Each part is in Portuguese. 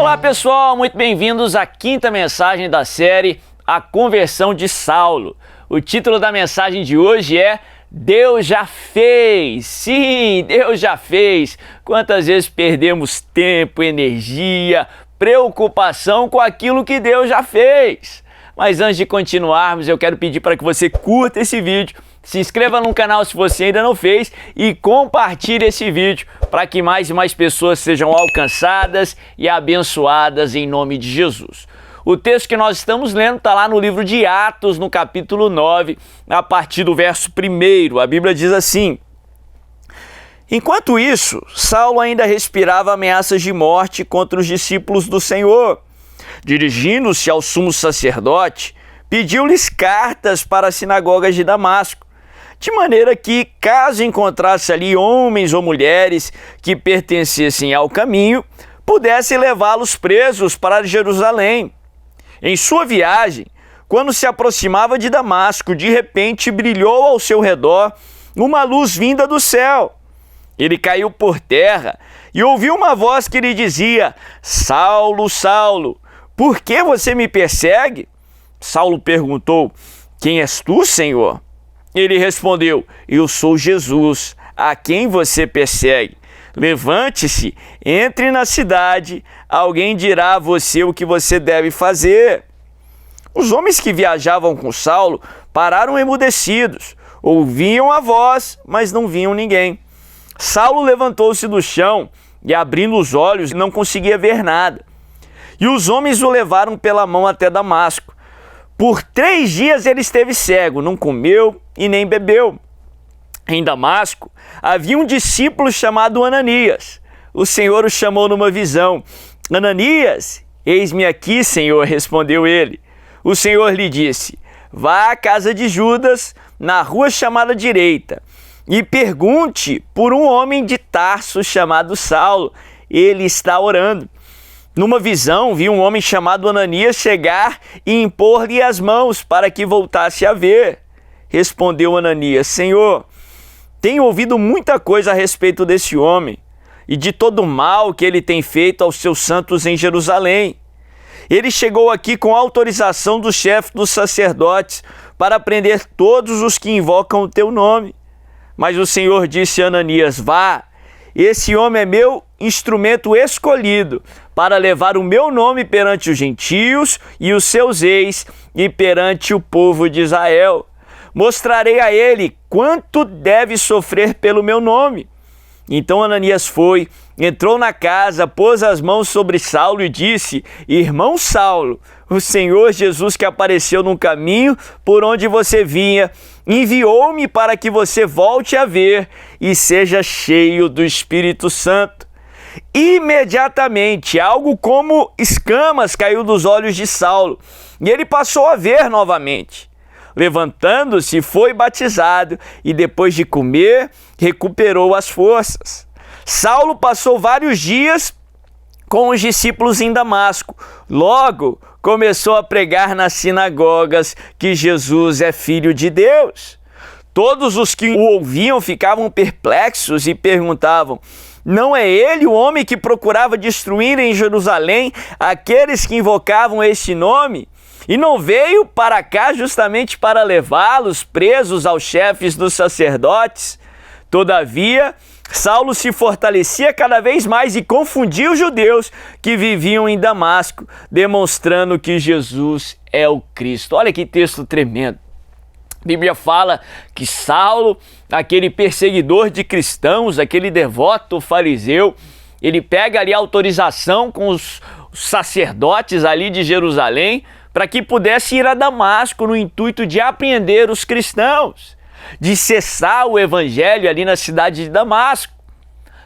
Olá pessoal, muito bem-vindos à quinta mensagem da série A Conversão de Saulo. O título da mensagem de hoje é Deus já fez. Sim, Deus já fez. Quantas vezes perdemos tempo, energia, preocupação com aquilo que Deus já fez? Mas antes de continuarmos, eu quero pedir para que você curta esse vídeo, se inscreva no canal se você ainda não fez e compartilhe esse vídeo para que mais e mais pessoas sejam alcançadas e abençoadas em nome de Jesus. O texto que nós estamos lendo está lá no livro de Atos, no capítulo 9, a partir do verso 1. A Bíblia diz assim: Enquanto isso, Saulo ainda respirava ameaças de morte contra os discípulos do Senhor. Dirigindo-se ao sumo sacerdote, pediu-lhes cartas para as sinagogas de Damasco, de maneira que, caso encontrasse ali homens ou mulheres que pertencessem ao caminho, pudesse levá-los presos para Jerusalém. Em sua viagem, quando se aproximava de Damasco, de repente brilhou ao seu redor uma luz vinda do céu. Ele caiu por terra e ouviu uma voz que lhe dizia: Saulo, Saulo, por que você me persegue? Saulo perguntou: Quem és tu, Senhor? Ele respondeu: Eu sou Jesus, a quem você persegue. Levante-se, entre na cidade, alguém dirá a você o que você deve fazer. Os homens que viajavam com Saulo pararam emudecidos, ouviam a voz, mas não viam ninguém. Saulo levantou-se do chão e, abrindo os olhos, não conseguia ver nada. E os homens o levaram pela mão até Damasco. Por 3 dias ele esteve cego, não comeu e nem bebeu. Em Damasco havia um discípulo chamado Ananias. O Senhor o chamou numa visão. Ananias, eis-me aqui, Senhor, respondeu ele. O Senhor lhe disse: Vá à casa de Judas, na rua chamada Direita, e pergunte por um homem de Tarso chamado Saulo. Ele está orando. Numa visão, vi um homem chamado Ananias chegar e impor-lhe as mãos para que voltasse a ver. Respondeu Ananias: Senhor, tenho ouvido muita coisa a respeito desse homem e de todo o mal que ele tem feito aos seus santos em Jerusalém. Ele chegou aqui com autorização do chefe dos sacerdotes para prender todos os que invocam o teu nome. Mas o Senhor disse a Ananias: Vá, esse homem é meu instrumento escolhido para levar o meu nome perante os gentios e os seus reis e perante o povo de Israel. Mostrarei a ele quanto deve sofrer pelo meu nome. Então Ananias foi, entrou na casa, pôs as mãos sobre Saulo e disse: Irmão Saulo, o Senhor Jesus que apareceu no caminho por onde você vinha, enviou-me para que você volte a ver e seja cheio do Espírito Santo. Imediatamente, algo como escamas caiu dos olhos de Saulo e ele passou a ver novamente. Levantando-se, foi batizado e depois de comer, recuperou as forças. Saulo passou vários dias com os discípulos em Damasco. Logo, começou a pregar nas sinagogas que Jesus é Filho de Deus. Todos os que o ouviam ficavam perplexos e perguntavam: Não é ele o homem que procurava destruir em Jerusalém aqueles que invocavam este nome? E não veio para cá justamente para levá-los presos aos chefes dos sacerdotes? Todavia, Saulo se fortalecia cada vez mais e confundia os judeus que viviam em Damasco, demonstrando que Jesus é o Cristo. Olha que texto tremendo. A Bíblia fala que Saulo, aquele perseguidor de cristãos, aquele devoto fariseu, ele pega ali a autorização com os sacerdotes ali de Jerusalém para que pudesse ir a Damasco no intuito de apreender os cristãos, de cessar o evangelho ali na cidade de Damasco.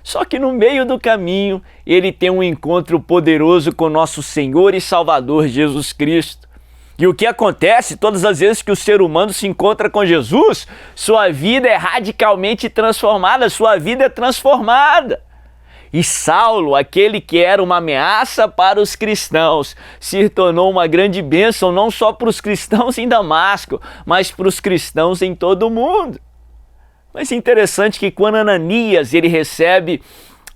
Só que no meio do caminho ele tem um encontro poderoso com nosso Senhor e Salvador Jesus Cristo. E o que acontece todas as vezes que o ser humano se encontra com Jesus? Sua vida é radicalmente transformada, sua vida é transformada. E Saulo, aquele que era uma ameaça para os cristãos, se tornou uma grande bênção não só para os cristãos em Damasco, mas para os cristãos em todo o mundo. Mas é interessante que quando Ananias ele recebe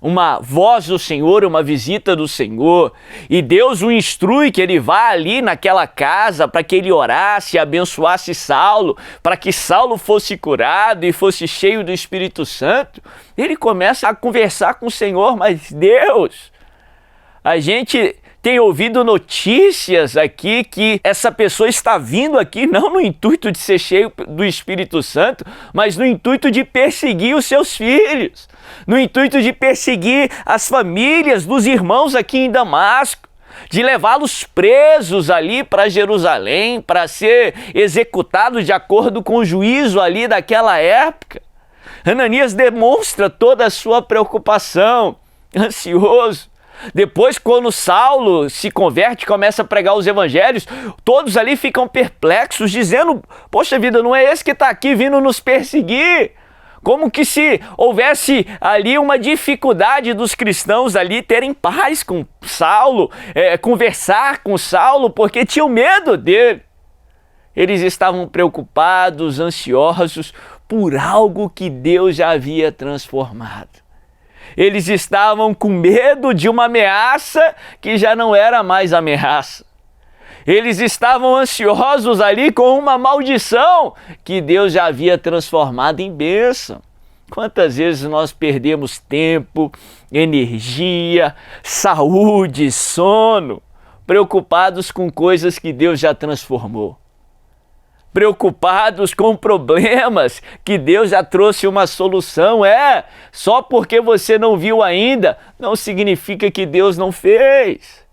uma voz do Senhor, uma visita do Senhor, e Deus o instrui que ele vá ali naquela casa para que ele orasse e abençoasse Saulo, para que Saulo fosse curado e fosse cheio do Espírito Santo, ele começa a conversar com o Senhor. Mas Deus, a gente tem ouvido notícias aqui que essa pessoa está vindo aqui não no intuito de ser cheio do Espírito Santo, mas no intuito de perseguir os seus filhos, no intuito de perseguir as famílias dos irmãos aqui em Damasco, de levá-los presos ali para Jerusalém, para ser executados de acordo com o juízo ali daquela época. Ananias demonstra toda a sua preocupação, ansioso. Depois, quando Saulo se converte, começa a pregar os evangelhos, todos ali ficam perplexos, dizendo: poxa vida, não é esse que está aqui vindo nos perseguir? Como que se houvesse ali uma dificuldade dos cristãos ali terem paz com Saulo, conversar com Saulo, porque tinham medo dele. Eles estavam preocupados, ansiosos por algo que Deus já havia transformado. Eles estavam com medo de uma ameaça que já não era mais ameaça. Eles estavam ansiosos ali com uma maldição que Deus já havia transformado em bênção. Quantas vezes nós perdemos tempo, energia, saúde, sono, preocupados com coisas que Deus já transformou. Preocupados com problemas que Deus já trouxe uma solução. Só porque você não viu ainda, não significa que Deus não fez.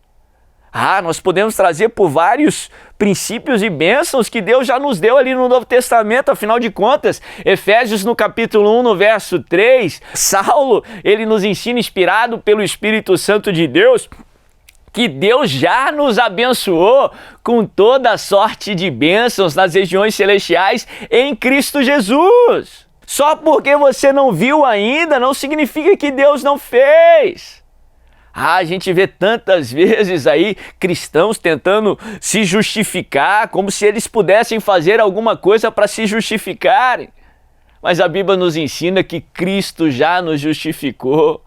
Nós podemos trazer por vários princípios e bênçãos que Deus já nos deu ali no Novo Testamento. Afinal de contas, Efésios no capítulo 1, no verso 3, Saulo, ele nos ensina, inspirado pelo Espírito Santo de Deus, que Deus já nos abençoou com toda a sorte de bênçãos nas regiões celestiais em Cristo Jesus. Só porque você não viu ainda, não significa que Deus não fez. A gente vê tantas vezes aí cristãos tentando se justificar, como se eles pudessem fazer alguma coisa para se justificarem. Mas a Bíblia nos ensina que Cristo já nos justificou.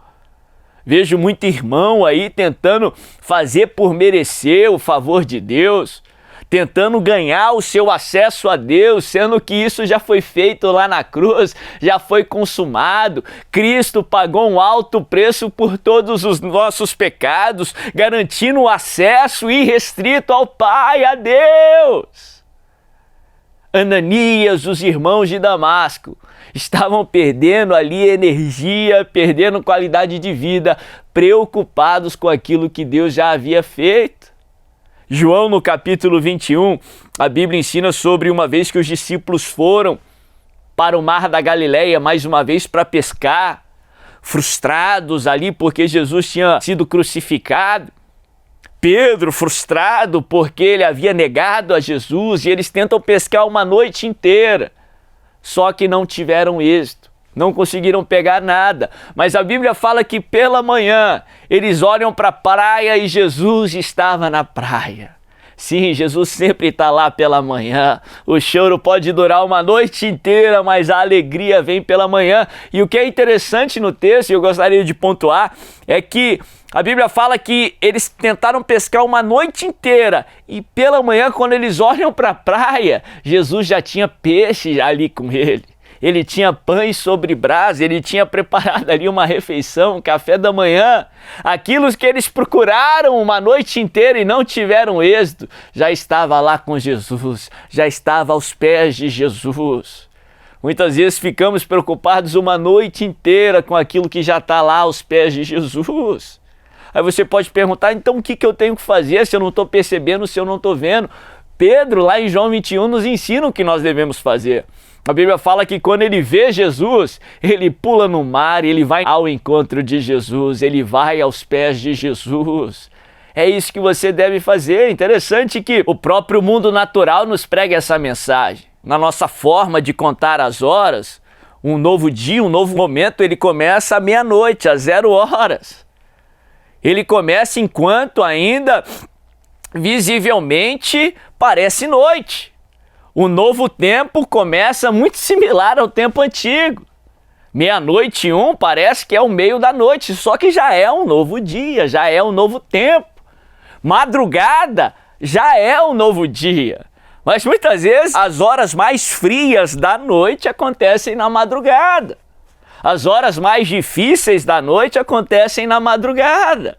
Vejo muito irmão aí tentando fazer por merecer o favor de Deus, tentando ganhar o seu acesso a Deus, sendo que isso já foi feito lá na cruz, já foi consumado. Cristo pagou um alto preço por todos os nossos pecados, garantindo o acesso irrestrito ao Pai, a Deus. Ananias, os irmãos de Damasco, estavam perdendo ali energia, perdendo qualidade de vida, preocupados com aquilo que Deus já havia feito. João, no capítulo 21, a Bíblia ensina sobre uma vez que os discípulos foram para o mar da Galileia, mais uma vez para pescar, frustrados ali porque Jesus tinha sido crucificado. Pedro, frustrado porque ele havia negado a Jesus, e eles tentam pescar uma noite inteira. Só que não tiveram êxito, não conseguiram pegar nada. Mas a Bíblia fala que pela manhã eles olham para a praia e Jesus estava na praia. Sim, Jesus sempre está lá pela manhã. O choro pode durar uma noite inteira, mas a alegria vem pela manhã. E o que é interessante no texto, e eu gostaria de pontuar, é que a Bíblia fala que eles tentaram pescar uma noite inteira e pela manhã, quando eles olham para a praia, Jesus já tinha peixe ali com ele. Ele tinha pães sobre brasa, ele tinha preparado ali uma refeição, um café da manhã. Aquilo que eles procuraram uma noite inteira e não tiveram êxito, já estava lá com Jesus, já estava aos pés de Jesus. Muitas vezes ficamos preocupados uma noite inteira com aquilo que já está lá aos pés de Jesus. Aí você pode perguntar, então o que eu tenho que fazer se eu não estou percebendo, se eu não estou vendo? Pedro, lá em João 21, nos ensina o que nós devemos fazer. A Bíblia fala que quando ele vê Jesus, ele pula no mar, ele vai ao encontro de Jesus, ele vai aos pés de Jesus. É isso que você deve fazer. Interessante que o próprio mundo natural nos prega essa mensagem. Na nossa forma de contar as horas, um novo dia, um novo momento, ele começa à meia-noite, às 0 horas. Ele começa enquanto ainda visivelmente parece noite. O novo tempo começa muito similar ao tempo antigo. Meia-noite e 1 parece que é o meio da noite, só que já é um novo dia, já é um novo tempo. Madrugada já é um novo dia. Mas muitas vezes as horas mais frias da noite acontecem na madrugada. As horas mais difíceis da noite acontecem na madrugada.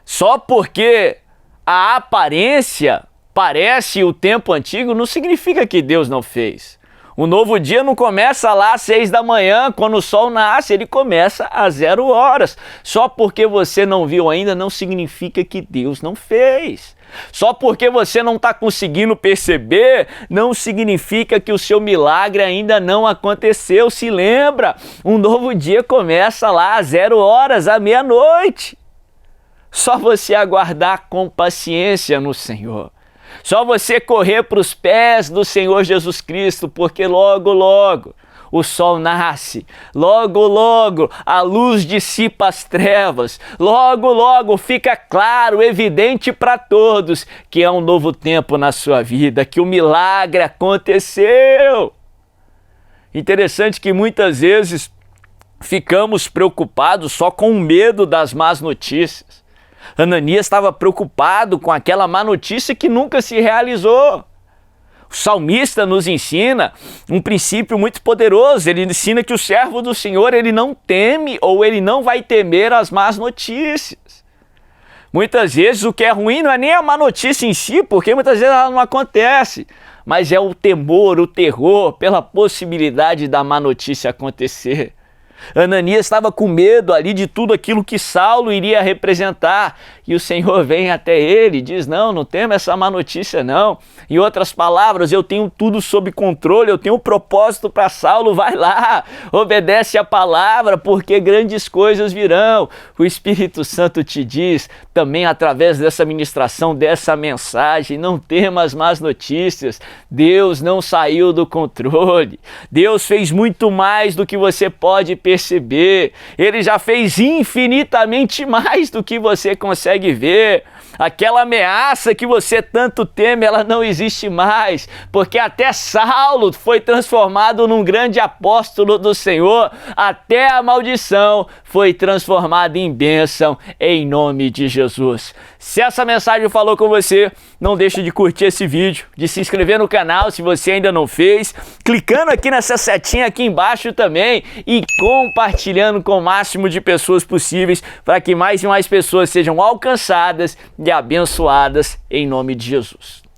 Só porque a aparência parece o tempo antigo não significa que Deus não fez. O novo dia não começa lá às 6 da manhã, quando o sol nasce, ele começa às 0 horas. Só porque você não viu ainda não significa que Deus não fez. Só porque você não está conseguindo perceber, não significa que o seu milagre ainda não aconteceu. Se lembra, um novo dia começa lá às 0 horas, à meia-noite. Só você aguardar com paciência no Senhor. Só você correr para os pés do Senhor Jesus Cristo, porque logo, logo o sol nasce, logo, logo a luz dissipa as trevas, logo, logo fica claro, evidente para todos que é um novo tempo na sua vida, que o milagre aconteceu. Interessante que muitas vezes ficamos preocupados só com o medo das más notícias. Ananias estava preocupado com aquela má notícia que nunca se realizou. O salmista nos ensina um princípio muito poderoso. Ele ensina que o servo do Senhor, ele não teme ou ele não vai temer as más notícias. Muitas vezes o que é ruim não é nem a má notícia em si, porque muitas vezes ela não acontece, mas é o temor, o terror pela possibilidade da má notícia acontecer. Ananias estava com medo ali de tudo aquilo que Saulo iria representar. E o Senhor vem até ele e diz, não tema essa má notícia não. Em outras palavras, eu tenho tudo sob controle, eu tenho um propósito para Saulo, vai lá, obedece a palavra, porque grandes coisas virão. O Espírito Santo te diz, também através dessa ministração, dessa mensagem, não temas más notícias. Deus não saiu do controle. Deus fez muito mais do que você pode perceber. Ele já fez infinitamente mais do que você consegue ver. Aquela ameaça que você tanto teme, ela não existe mais, porque até Saulo foi transformado num grande apóstolo do Senhor, até a maldição foi transformada em bênção em nome de Jesus. Se essa mensagem falou com você, não deixe de curtir esse vídeo, de se inscrever no canal se você ainda não fez, clicando aqui nessa setinha aqui embaixo também e compartilhando com o máximo de pessoas possíveis para que mais e mais pessoas sejam alcançadas e abençoadas em nome de Jesus.